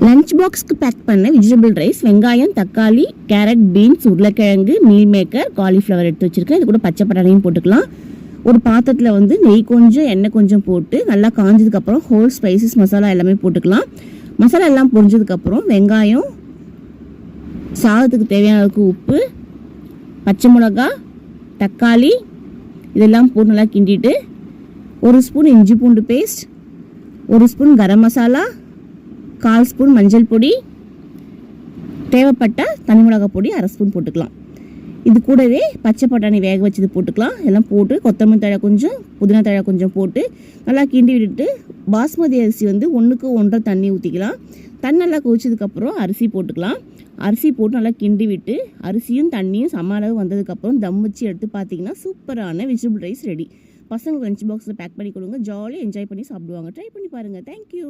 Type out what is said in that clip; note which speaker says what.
Speaker 1: Lunch பாக்ஸ்க்கு back பண்ண vegetable rice, வெங்காயம், தக்காளி, கேரட், பீன்ஸ், உருளைக்கிழங்கு, மீல் மேக்கர், காலிஃப்ளவர் எடுத்து வச்சுருக்கேன். இது கூட பச்சை பட்டாணியும் போட்டுக்கலாம். ஒரு பாத்திரத்தில் வந்து நெய் கொஞ்சம் எண்ணெய் கொஞ்சம் போட்டு நல்லா காஞ்சதுக்கப்புறம் ஹோல் ஸ்பைசஸ் மசாலா எல்லாமே போட்டுக்கலாம். மசாலா எல்லாம் பொரிஞ்சதுக்கப்புறம் வெங்காயம், சாதத்துக்கு தேவையான அளவுக்கு உப்பு, பச்சை மிளகா, தக்காளி இதெல்லாம் போட்டு நல்லா கிண்டிட்டு 1 ஸ்பூன் இஞ்சி பூண்டு paste, 1 spoon garam masala, 1/4 spoon மஞ்சள் பொடி, தேவைப்பட்ட தனி மிளகாய் பொடி 1/2 ஸ்பூன் போட்டுக்கலாம். இது கூடவே பச்சை பட்டாணி வேக வச்சது போட்டுக்கலாம். எல்லாம் போட்டு கொத்தமல்லி தழை கொஞ்சம், புதினா தழை கொஞ்சம் போட்டு நல்லா கிண்டி விட்டுட்டு பாஸ்மதி அரிசி வந்து 1க்கு 1.5 தண்ணி ஊற்றிக்கலாம். தண்ணி நல்லா கொதிச்சதுக்கப்புறம் அரிசி போட்டுக்கலாம். அரிசி போட்டு நல்லா கிண்டி விட்டு அரிசியும் தண்ணியும் சம அளவு வந்ததுக்கப்புறம் தம் வச்சு எடுத்து பார்த்தீங்கன்னா சூப்பரான வெஜிடபிள் ரைஸ் ரெடி. பசங்க லஞ்ச் பாக்ஸில் பேக் பண்ணி கொடுங்க, ஜாலியாக என்ஜாய் பண்ணி சாப்பிடுவாங்க. ட்ரை பண்ணி பாருங்கள். தேங்க்யூ.